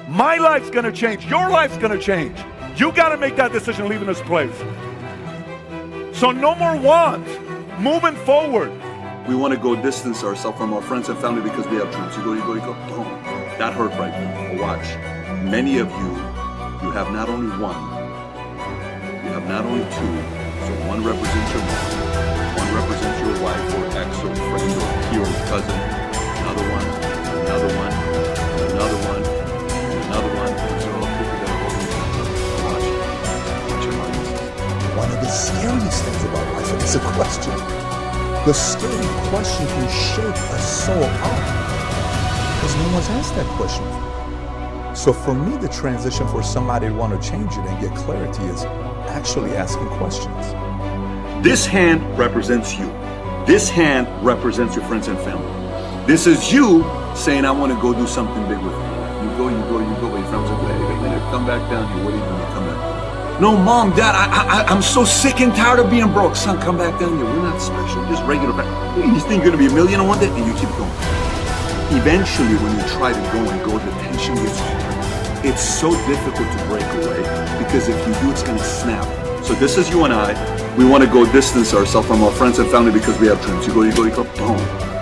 My life's gonna change. Your life's gonna change. You gotta make that decision leaving this place. So no more want. Moving forward. We want to go distance ourselves from our friends and family because we have dreams. You go, don't. That hurt right there. But watch. Many of you, you have not only one, you have not only two. So one represents your mom, one represents your wife or ex or friend or peer or cousin, another one, another one, another one, another one. These are all people that are holding you. Watch. Watch your mind. One of the scariest things about life is a question. The scary question can shape a soul out because no one's asked that question before. So for me, the transition for somebody to want to change it and get clarity is actually asking questions. This hand represents you. This hand represents your friends and family. This is you saying, I want to go do something big with you. You go, but your friends are like, hey, come back down here. What are you doing? Come back. No, Mom, Dad, I'm so sick and tired of being broke. Son, come back down here. We're not special, just regular. You think you're going to be a millionaire one day? And you keep going. Eventually, when you try to go, the tension gets hard. It's so difficult to break away because if you do, it's going to snap. So this is you and I. We want to go distance ourselves from our friends and family because we have dreams. You go, boom.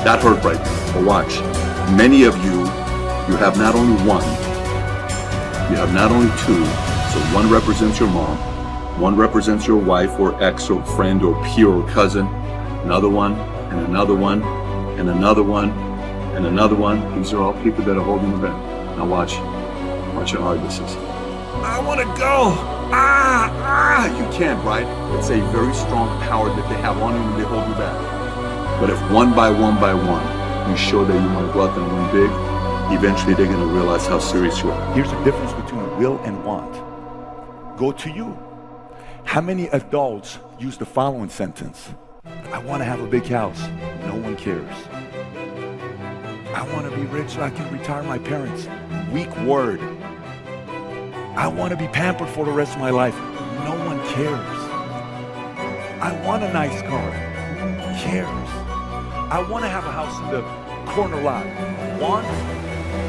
That hurt right there. But watch. Many of you, you have not only one, you have not only two. So one represents your mom, one represents your wife or ex or friend or peer or cousin, another one, and another one, and another one, and another one. These are all people that are holding you back. Now watch how hard this is. I want to go. You can't, right? It's a very strong power that they have on you and they hold you back. But if one by one, you show that you want to go out there and win big, eventually they're going to realize how serious you are. Here's the difference between will and want. Go to you. How many adults use the following sentence? I want to have a big house. No one cares. I want to be rich so I can retire my parents. Weak word. I want to be pampered for the rest of my life. No one cares. I want a nice car. Who cares? I want to have a house in the corner lot. Want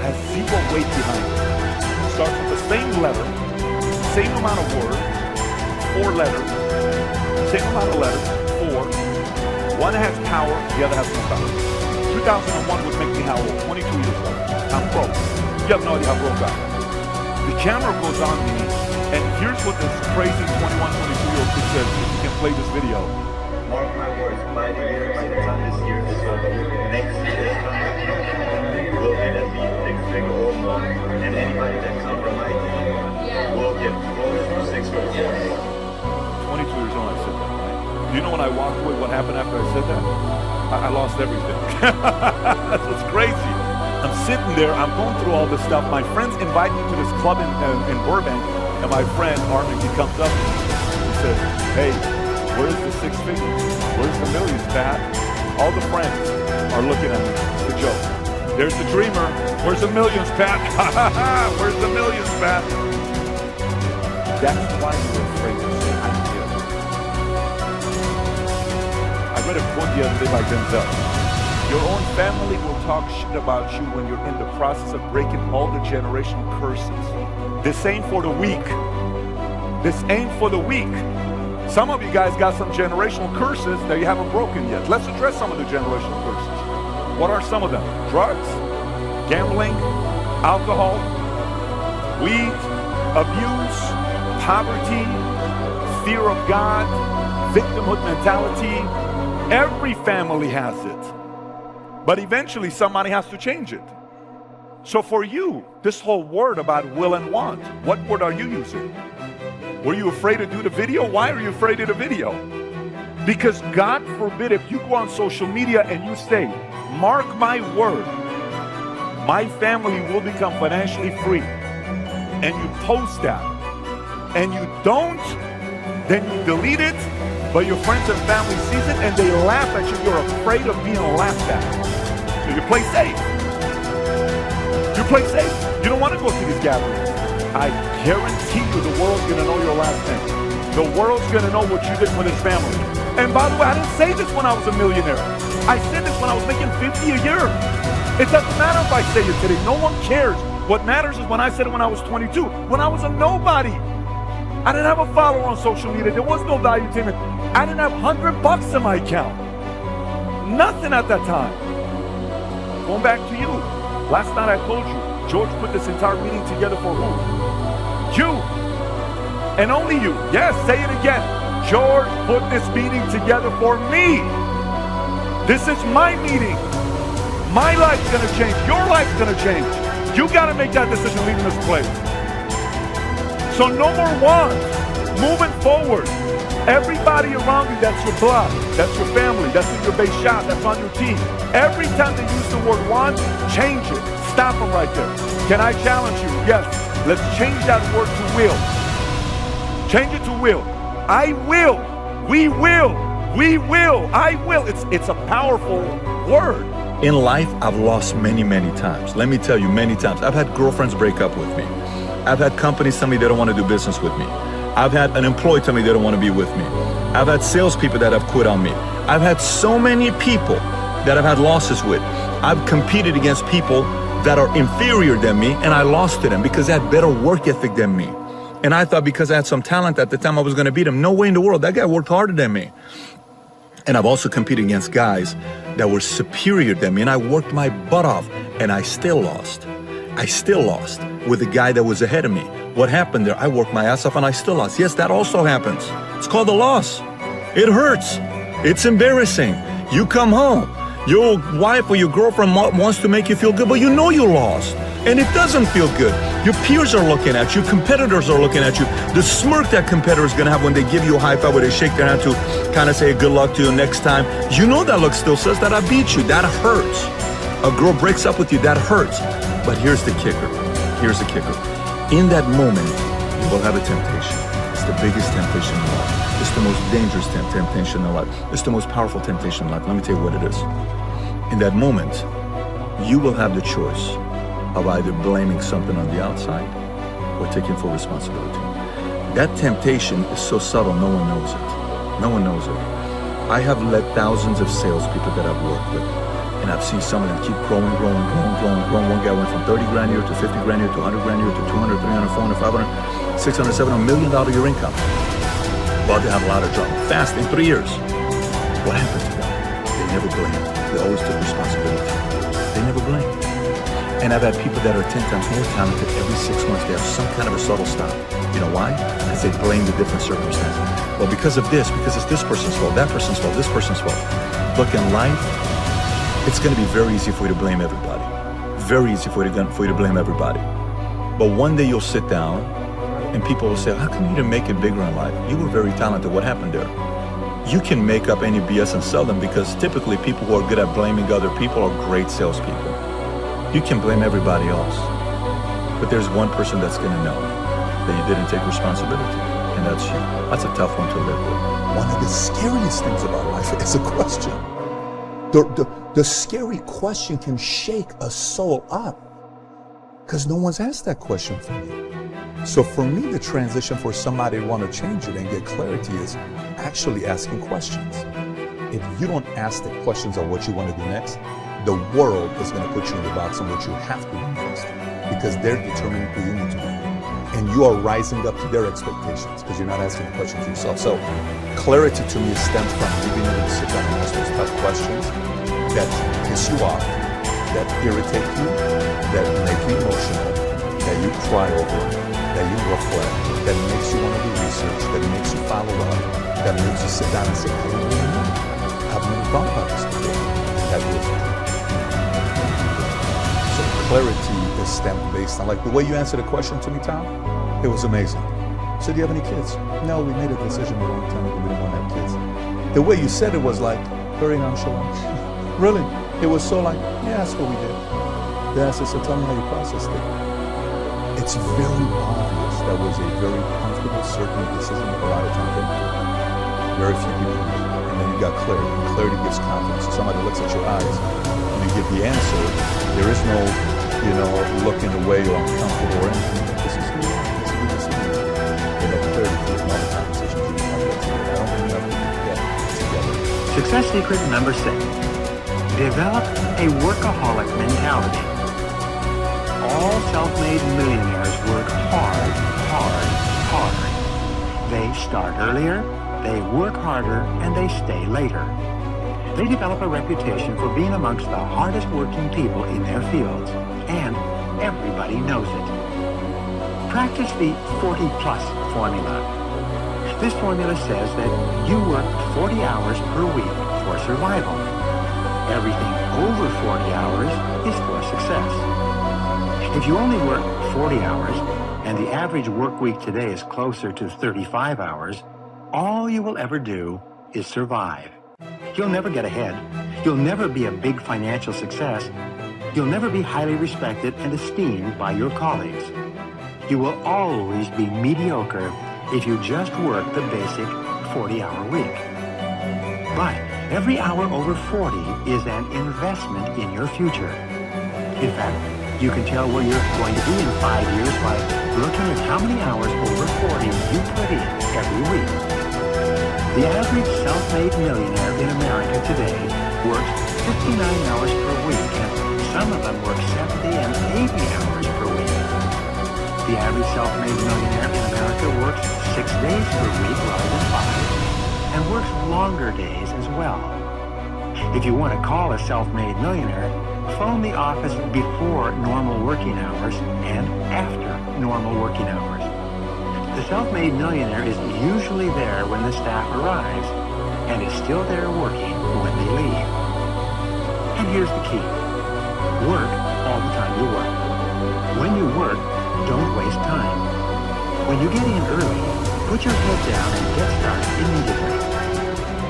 has zero weight behind it. Starts with the same letter, same amount of words, 4 letters, same amount of letters, 4. One has power, the other has no power. 2001 would make me how old? 22 years old. I'm broke. You have no idea how broke I am. The camera goes on me, and here's what this crazy 21, 22-year-old kid says, if you can play this video. Mark my words, by the time this year is over, next year is coming, we'll get at least 6 figure or more, and anybody that comes from my team will get close to 6 figures. 22 years old, I said that, right? Do you know when I walked away, what happened after I said that? I lost everything. That's what's crazy. I'm sitting there, I'm going through all this stuff. My friends invite me to this club in Burbank, and my friend Armin, he comes up to me. He says, hey, where's the 6 figures? Where's the millions, Pat? All the friends are looking at me. It's a joke. There's the dreamer. Where's the millions, Pat? Where's the millions, Pat? That's why you're afraid to say, I'm here. I read a quote the other day by Denzel. Your own family will talk shit about you when you're in the process of breaking all the generational curses. This ain't for the weak. This ain't for the weak. Some of you guys got some generational curses that you haven't broken yet. Let's address some of the generational curses. What are some of them? Drugs, gambling, alcohol, weed, abuse, poverty, fear of God, victimhood mentality. Every family has it. But eventually somebody has to change it. So for you, this whole word about will and want, what word are you using? Were you afraid to do the video? Why are you afraid of the video? Because God forbid if you go on social media and you say, mark my word, my family will become financially free, and you post that, and you don't, then you delete it, but your friends and family sees it and they laugh at you. You're afraid of being laughed at. So you play safe. You play safe. You don't want to go to these gatherings. I guarantee you the world's going to know your last name. The world's going to know what you did with his family. And by the way, I didn't say this when I was a millionaire. I said this when I was making $50 a year. It doesn't matter if I say it today. No one cares. What matters is when I said it when I was 22, when I was a nobody. I didn't have a follower on social media. There was no valuetainment. I didn't have $100 in my account. Nothing at that time. Going back to you. Last night I told you, George put this entire meeting together for who? You. And only you. Yes, say it again. George put this meeting together for me. This is my meeting. My life's gonna change. Your life's gonna change. You gotta make that decision leaving this place. So number one, moving forward, everybody around you that's your blood, that's your family, that's in your base shop, that's on your team. Every time they use the word want, change it. Stop them right there. Can I challenge you? Yes. Let's change that word to will. Change it to will. I will. We will. We will. I will. It's a powerful word. In life, I've lost many times. Let me tell you, many times. I've had girlfriends break up with me. I've had companies tell me they don't want to do business with me. I've had an employee tell me they don't want to be with me. I've had salespeople that have quit on me. I've had so many people that I've had losses with. I've competed against people that are inferior than me, and I lost to them because they had better work ethic than me. And I thought because I had some talent at the time I was going to beat them. No way in the world. That guy worked harder than me. And I've also competed against guys that were superior than me, and I worked my butt off, and I still lost. I still lost with the guy that was ahead of me. What happened there? I worked my ass off and I still lost. Yes, that also happens. It's called a loss. It hurts. It's embarrassing. You come home. Your wife or your girlfriend wants to make you feel good, but you know you lost. And it doesn't feel good. Your peers are looking at you. Competitors are looking at you. The smirk that competitors are going to have when they give you a high five, where they shake their hand to kind of say good luck to you next time. You know that look still says that I beat you. That hurts. A girl breaks up with you. That hurts. But here's the kicker. Here's the kicker. In that moment, you will have a temptation. It's the biggest temptation in life. It's the most dangerous temptation in life. It's the most powerful temptation in life. Let me tell you what it is. In that moment, you will have the choice of either blaming something on the outside or taking full responsibility. That temptation is so subtle, no one knows it. No one knows it. I have led thousands of salespeople that I've worked with, and I've seen some of them keep growing. One guy went from 30 grand a year to 50 grand a year to 100 grand a year to 200, 300, 400, 500, 600, $700 million a year income. Well, they have a lot of trouble. Fast, in 3 years. What happened to them? They never blamed. They always took responsibility. They never blamed. And I've had people that are 10 times more talented. Every 6 months they have some kind of a subtle stop. You know why? Because they blame the different circumstances. Well, because of this, because it's this person's fault, that person's fault, this person's fault. Look, in life, it's going to be very easy for you to blame everybody. Very easy for you to blame everybody. But one day you'll sit down and people will say, how come you didn't make it bigger in life? You were very talented. What happened there? You can make up any BS and sell them, because typically people who are good at blaming other people are great salespeople. You can blame everybody else, but there's one person that's going to know that you didn't take responsibility, and that's you. That's a tough one to live with. One of the scariest things about life is a question. The scary question can shake a soul up because no one's asked that question for me. So for me, the transition for somebody to want to change it and get clarity is actually asking questions. If you don't ask the questions of what you want to do next, the world is going to put you in the box on what you have to do next, because they're determining who you need to be. And you are rising up to their expectations because you're not asking the questions yourself. So clarity to me stems from you being able to sit down and ask those tough questions that piss you off, that irritate you, that make you emotional, that you cry over, that you reflect, that makes you want to do research, that makes you follow up, that makes you sit down and say, I don't really know. I've never thought about this before. And that will. So clarity is stamped based on, like the way you answered the question to me, Tom, it was amazing. So do you have any kids? No, we made a decision a long time ago, we didn't want to have kids. The way you said it was like very nonchalant. Really, it was so like, yeah, that's what we did. Then I said, so tell me how you processed it. It's very obvious that was a very comfortable, certain decision with a lot of time. Very few people made it. And then you got clarity. And clarity gives confidence. So somebody looks at your eyes and you give the answer. There is no, looking away or uncomfortable or anything. This is who you are. This is who this is. And that clarity gives all the time decisions you can make. I don't think enough people get together. Success secret number 6. Develop a workaholic mentality. All All self-made millionaires work hard, hard, hard. They start earlier, they work harder, and they stay later. They develop a reputation for being amongst the hardest working people in their fields, and everybody knows it. Practice the 40-plus formula. This formula says that you work 40 hours per week for survival. Everything over 40 hours is for success. If you only work 40 hours, and the average work week today is closer to 35 hours, all you will ever do is survive. You'll never get ahead. You'll never be a big financial success. You'll never be highly respected and esteemed by your colleagues. You will always be mediocre if you just work the basic 40-hour week. But every hour over 40 is an investment in your future. In fact, you can tell where you're going to be in 5 years by looking at how many hours over 40 you put in every week. The average self-made millionaire in America today works 59 hours per week, and some of them work 70 and 80 hours per week. The average self-made millionaire in America works 6 days per week rather than 5, and works longer days as well. If you want to call a self-made millionaire, phone the office before normal working hours and after normal working hours. The self-made millionaire is usually there when the staff arrives and is still there working when they leave. And here's the key. Work all the time you work. When you work, don't waste time. When you get in early, put your head down and get started immediately.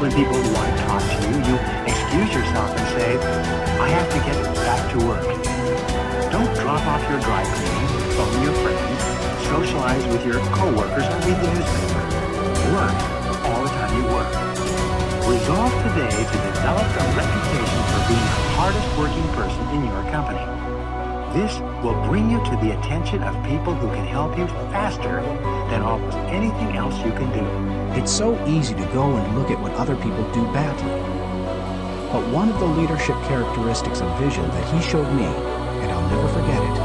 When people want to talk to you, you excuse yourself and say, I have to get back to work. Don't drop off your dry cleaning, phone your friends, socialize with your coworkers, or read the newspaper. Work all the time you work. Resolve today to develop a reputation for being the hardest working person in your company. This will bring you to the attention of people who can help you faster than almost anything else you can do. It's so easy to go and look at what other people do badly. But one of the leadership characteristics of vision that he showed me, and I'll never forget it,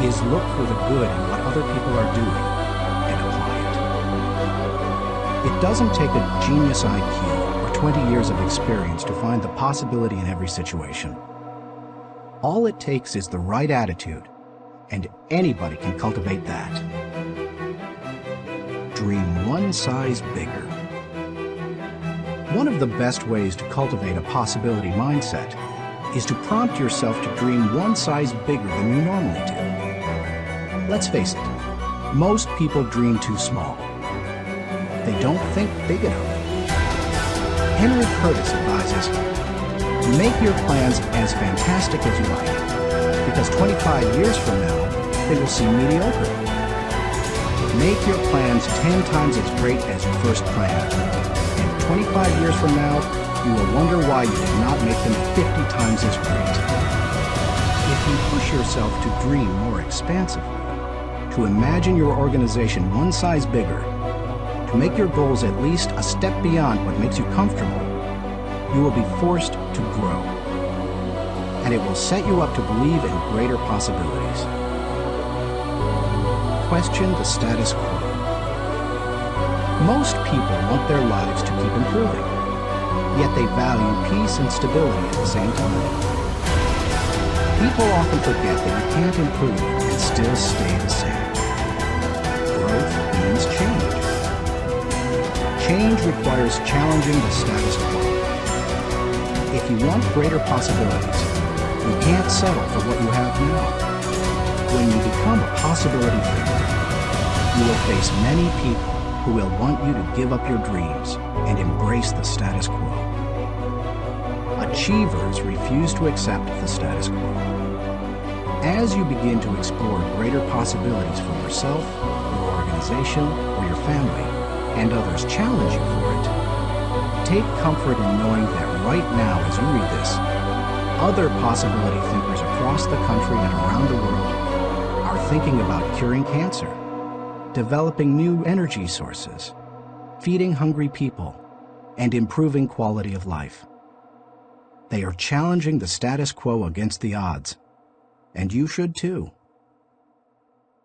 is look for the good in what other people are doing and apply it. It doesn't take a genius IQ or 20 years of experience to find the possibility in every situation. All it takes is the right attitude, and anybody can cultivate that. Dream one size bigger. One of the best ways to cultivate a possibility mindset is to prompt yourself to dream one size bigger than you normally do. Let's face it, most people dream too small. They don't think big enough. Henry Curtis advises, make your plans as fantastic as you like, because 25 years from now, they will seem mediocre. Make your plans 10 times as great as you first planned, and 25 years from now, you will wonder why you did not make them 50 times as great. If you push yourself to dream more expansively, to imagine your organization one size bigger, to make your goals at least a step beyond what makes you comfortable, you will be forced to grow. And it will set you up to believe in greater possibilities. Question the status quo. Most people want their lives to keep improving, yet they value peace and stability at the same time. People often forget that you can't improve and still stay the same. Growth means change. Change requires challenging the status quo. If you want greater possibilities, you can't settle for what you have now. When you become a possibility thinker, you will face many people who will want you to give up your dreams and embrace the status quo. Achievers refuse to accept the status quo. As you begin to explore greater possibilities for yourself, your organization, or your family, and others challenge you for it, take comfort in knowing that right now as you read this, other possibility thinkers across the country and around the world are thinking about curing cancer, developing new energy sources, feeding hungry people, and improving quality of life. They are challenging the status quo against the odds, and you should too.